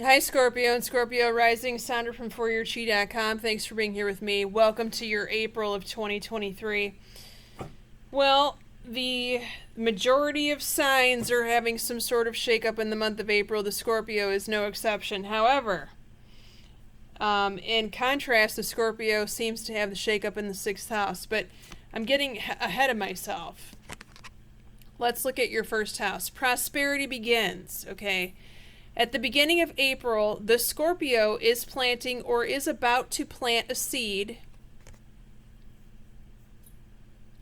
Hi, Scorpio and Scorpio Rising. Sandra from ForYourChi.com. Thanks for being here with me. Welcome to your April of 2023. Well, the majority of signs are having some sort of shakeup in the month of April. The Scorpio is no exception. However, in contrast, the Scorpio seems to have the shakeup in the sixth house, but I'm getting ahead of myself. Let's look at your first house. Prosperity begins, okay? At the beginning of April, the Scorpio is planting or is about to plant a seed.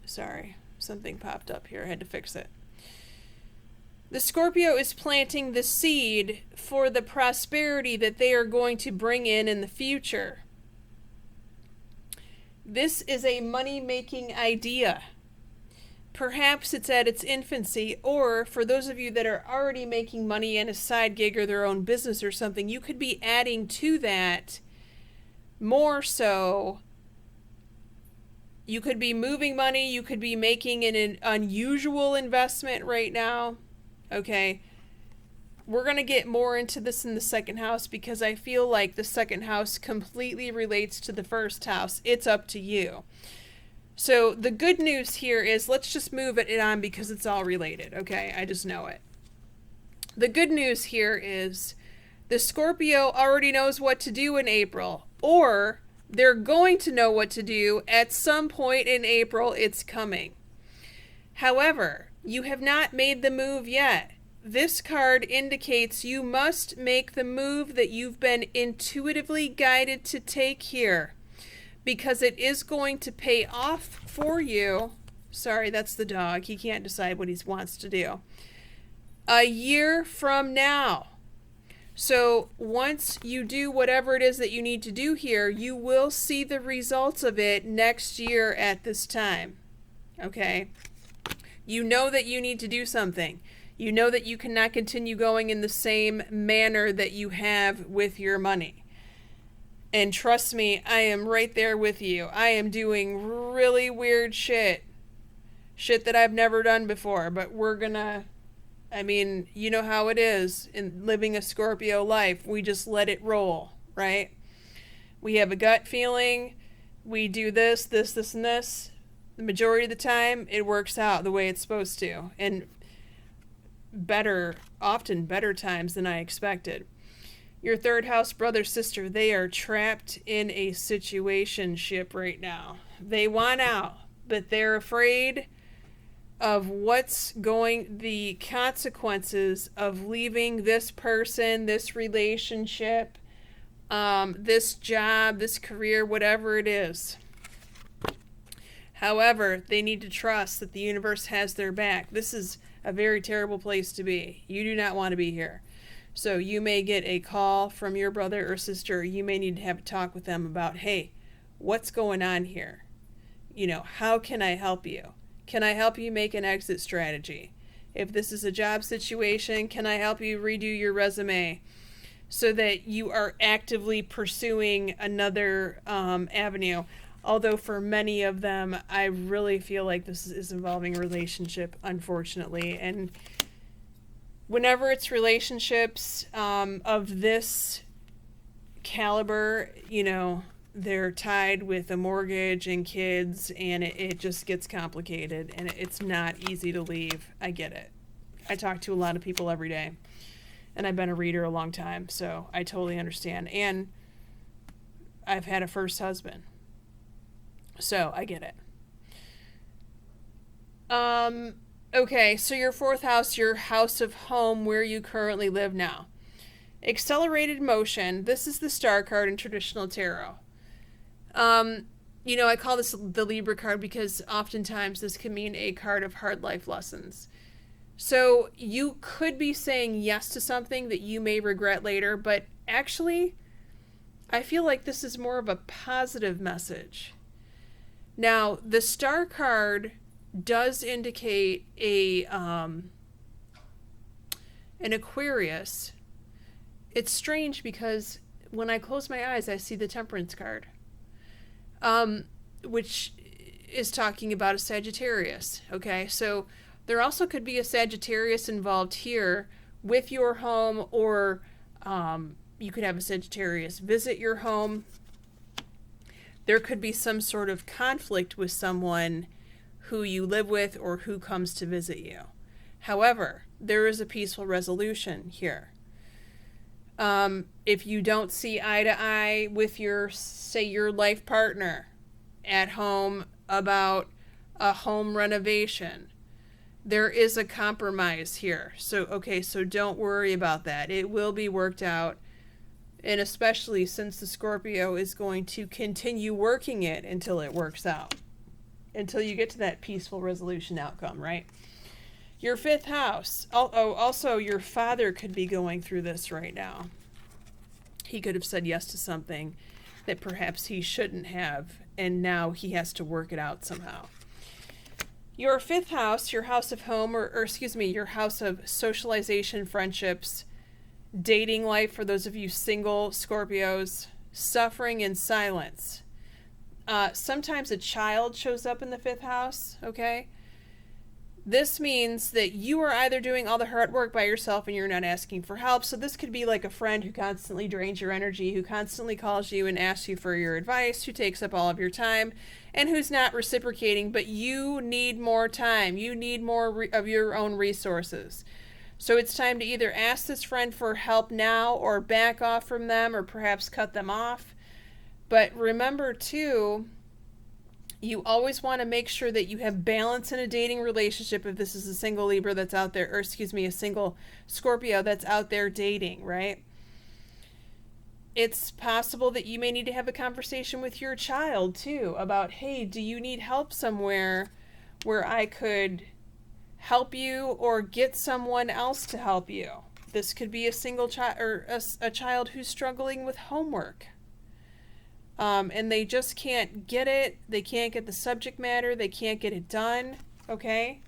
Sorry, something popped up here. I had to fix it. The Scorpio is planting the seed for the prosperity that they are going to bring in the future. This is a money-making idea. Perhaps it's at its infancy, or for those of you that are already making money in a side gig or their own business or something, you could be adding to that more so. You could be moving money, you could be making an unusual investment right now. Okay, we're going to get more into this in the second house because I feel like the second house completely relates to the first house. It's up to you. So the good news here is, let's just move it on because it's all related, okay? I just know it. The good news here is the Scorpio already knows what to do in April, or they're going to know what to do at some point in April. It's coming. However, you have not made the move yet. This card indicates you must make the move that you've been intuitively guided to take here, because it is going to pay off for you. Sorry, that's the dog. He can't decide what he wants to do. A year from now. So once you do whatever it is that you need to do here, you will see the results of it next year at this time. Okay? You know that you need to do something. You know that you cannot continue going in the same manner that you have with your money. And trust me, I am right there with you. I am doing really weird shit. Shit that I've never done before. But we're gonna... I mean, you know how it is in living a Scorpio life. We just let it roll, right? We have a gut feeling. We do this, this, this, and this. The majority of the time, it works out the way it's supposed to. And often better times than I expected. Your third house brother, sister, they are trapped in a situationship right now. They want out, but they're afraid of the consequences of leaving this person, this relationship, this job, this career, whatever it is. However, they need to trust that the universe has their back. This is a very terrible place to be. You do not want to be here. So you may get a call from your brother or sister. You may need to have a talk with them about, hey, what's going on here? You know, how can I help you? Can I help you make an exit strategy? If this is a job situation, can I help you redo your resume so that you are actively pursuing another avenue? Although for many of them, I really feel like this is involving a relationship, unfortunately. And whenever it's relationships of this caliber, you know, they're tied with a mortgage and kids, and it just gets complicated, and it's not easy to leave. I get it. I talk to a lot of people every day, and I've been a reader a long time, so I totally understand. And I've had a first husband, so I get it. Okay, so your fourth house, your house of home, where you currently live now. Accelerated motion. This is the star card in traditional tarot. You know, I call this the Libra card because oftentimes this can mean a card of hard life lessons. So you could be saying yes to something that you may regret later, but actually, I feel like this is more of a positive message. Now, the star card does indicate an Aquarius. It's strange because when I close my eyes, I see the Temperance card, which is talking about a Sagittarius. Okay, so there also could be a Sagittarius involved here with your home, or You could have a Sagittarius visit your home. There could be some sort of conflict with someone who you live with or who comes to visit you. However, there is a peaceful resolution here. If you don't see eye to eye with your, say, your life partner at home about a home renovation, there is a compromise here. So don't worry about that. It will be worked out. And especially since the Scorpio is going to continue working it until it works out. Until you get to that peaceful resolution outcome, right? Your 5th house. Also, your father could be going through this right now. He could have said yes to something that perhaps he shouldn't have, and now he has to work it out somehow. Your 5th house, your house of home, or your house of socialization, friendships, dating life for those of you single Scorpios, suffering in silence. Sometimes a child shows up in the 5th house, okay? This means that you are either doing all the hard work by yourself and you're not asking for help. So this could be like a friend who constantly drains your energy, who constantly calls you and asks you for your advice, who takes up all of your time, and who's not reciprocating, but you need more time. You need more of your own resources. So it's time to either ask this friend for help now or back off from them or perhaps cut them off. But remember, too, you always want to make sure that you have balance in a dating relationship if this is a single Libra that's out there, or a single Scorpio that's out there dating, right? It's possible that you may need to have a conversation with your child, too, about, hey, do you need help somewhere where I could help you or get someone else to help you? This could be a single child or a child who's struggling with homework. And they just can't get it. They can't get the subject matter. They can't get it done. Okay?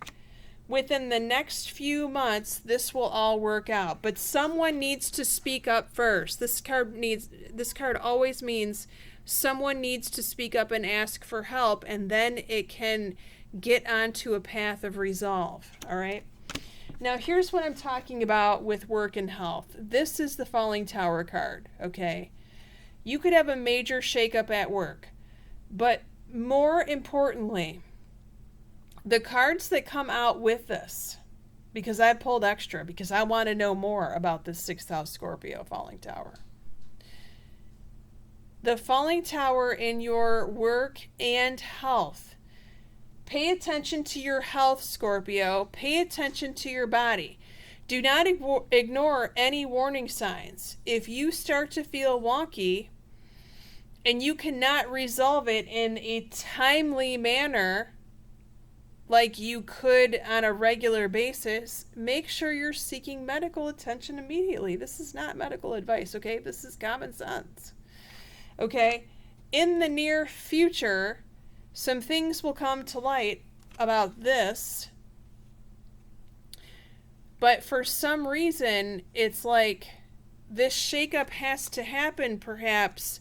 Within the next few months, this will all work out. But someone needs to speak up first. This card always means someone needs to speak up and ask for help, and then it can get onto a path of resolve. All right? Now, here's what I'm talking about with work and health. This is the Falling Tower card. Okay? You could have a major shakeup at work, but more importantly, the cards that come out with this, because I pulled extra, because I want to know more about this 6th house Scorpio Falling Tower. The Falling Tower in your work and health. Pay attention to your health, Scorpio. Pay attention to your body. Do not ignore any warning signs. If you start to feel wonky, and you cannot resolve it in a timely manner like you could on a regular basis, make sure you're seeking medical attention immediately. This is not medical advice, okay? This is common sense, okay? In the near future, some things will come to light about this, but for some reason, it's like this shakeup has to happen, perhaps,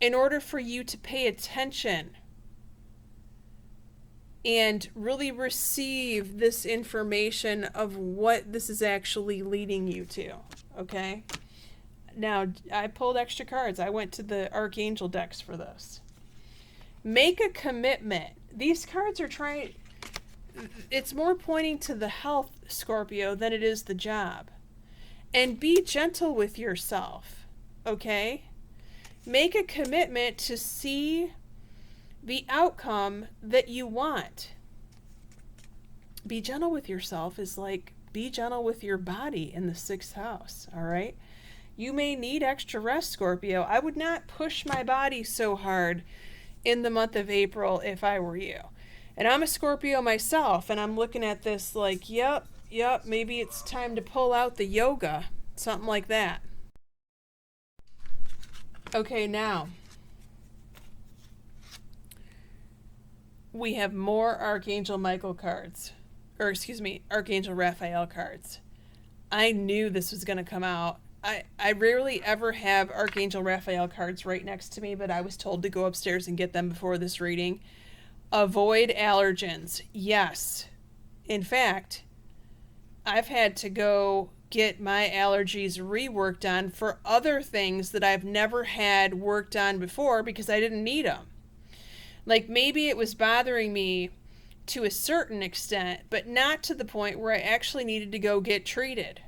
in order for you to pay attention and really receive this information of what this is actually leading you to, okay? Now, I pulled extra cards. I went to the Archangel decks for this. Make a commitment. These cards are it's more pointing to the health, Scorpio, than it is the job. And be gentle with yourself, okay? Make a commitment to see the outcome that you want. Be gentle with yourself is like be gentle with your body in the 6th house, all right? You may need extra rest, Scorpio. I would not push my body so hard in the month of April if I were you. And I'm a Scorpio myself, and I'm looking at this like, yep, maybe it's time to pull out the yoga, something like that. Okay, now we have more Archangel Michael cards, Archangel Raphael cards. I knew this was going to come out. I rarely ever have Archangel Raphael cards right next to me, but I was told to go upstairs and get them before this reading. Avoid allergens. Yes. In fact, I've had to go get my allergies reworked on for other things that I've never had worked on before because I didn't need them. Like maybe it was bothering me to a certain extent, but not to the point where I actually needed to go get treated.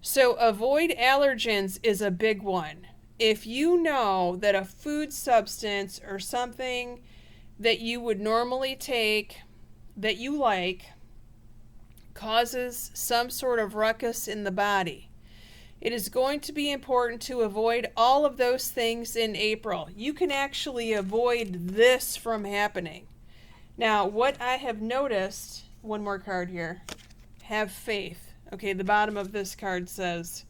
So avoid allergens is a big one. If you know that a food substance or something that you would normally take that you like causes some sort of ruckus in the body, it is going to be important to avoid all of those things in April. You can actually avoid this from happening. Now, what I have noticed, one more card here, have faith. Okay, the bottom of this card says,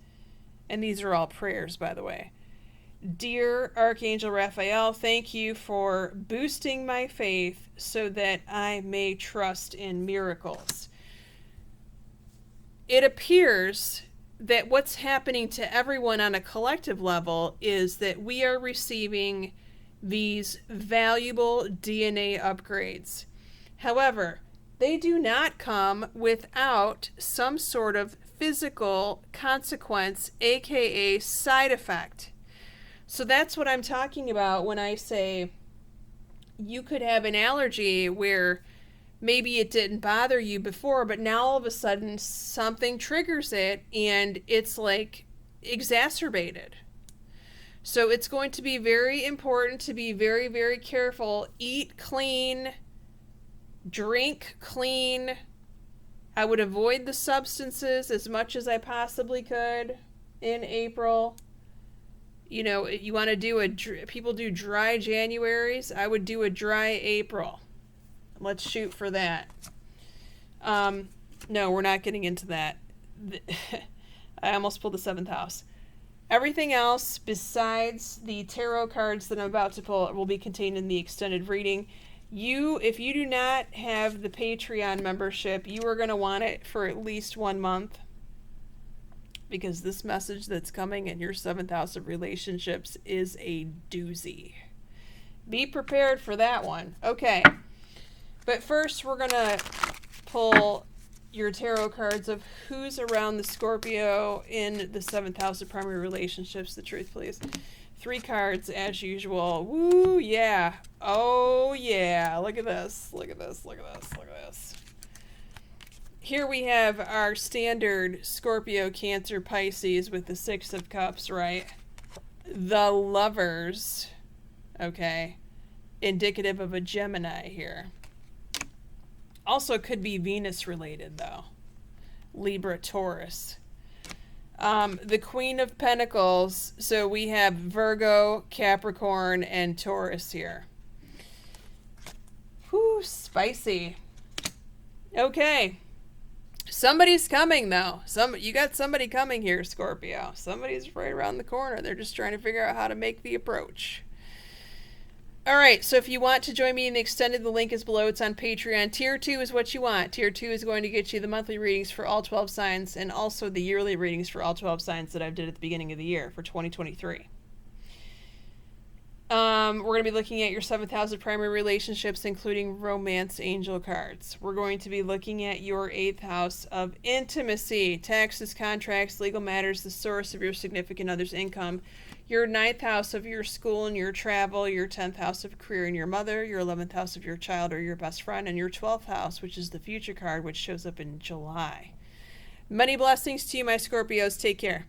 and these are all prayers, by the way. Dear Archangel Raphael, thank you for boosting my faith so that I may trust in miracles. It appears that what's happening to everyone on a collective level is that we are receiving these valuable DNA upgrades. However, they do not come without some sort of physical consequence, aka side effect. So that's what I'm talking about when I say you could have an allergy where maybe it didn't bother you before, but now all of a sudden something triggers it and it's like exacerbated. So it's going to be very important to be very, very careful. Eat clean, drink clean. I would avoid the substances as much as I possibly could in April. You know, you want to do people do dry Januaries. I would do a dry April. Let's shoot for that. No, we're not getting into that. I almost pulled the 7th house. Everything else besides the tarot cards that I'm about to pull will be contained in the extended reading. If you do not have the Patreon membership, you are going to want it for at least 1 month. Because this message that's coming in your 7th house of relationships is a doozy. Be prepared for that one. Okay. But first, we're going to pull your tarot cards of who's around the Scorpio in the 7th house of primary relationships. The truth, please. 3 cards, as usual. Woo, yeah. Oh, yeah. Look at this. Look at this. Look at this. Look at this. Here we have our standard Scorpio, Cancer, Pisces with the 6 of Cups, right? The Lovers. Okay. Indicative of a Gemini here. Also could be Venus related though. Libra, Taurus. The Queen of Pentacles. So we have Virgo, Capricorn, and Taurus here. Whew, spicy. Okay. Somebody's coming though. You got somebody coming here, Scorpio. Somebody's right around the corner. They're just trying to figure out how to make the approach. All right, so if you want to join me in the extended, the link is below. It's on Patreon. Tier 2 is what you want. Tier 2 is going to get you the monthly readings for all 12 signs and also the yearly readings for all 12 signs that I did at the beginning of the year for 2023. We're going to be looking at your 7th house of primary relationships, including romance angel cards. We're going to be looking at your 8th house of intimacy, taxes, contracts, legal matters, the source of your significant other's income, your 9th house of your school and your travel, your 10th house of career and your mother, your 11th house of your child or your best friend, and your 12th house, which is the future card, which shows up in July. Many blessings to you, my Scorpios. Take care.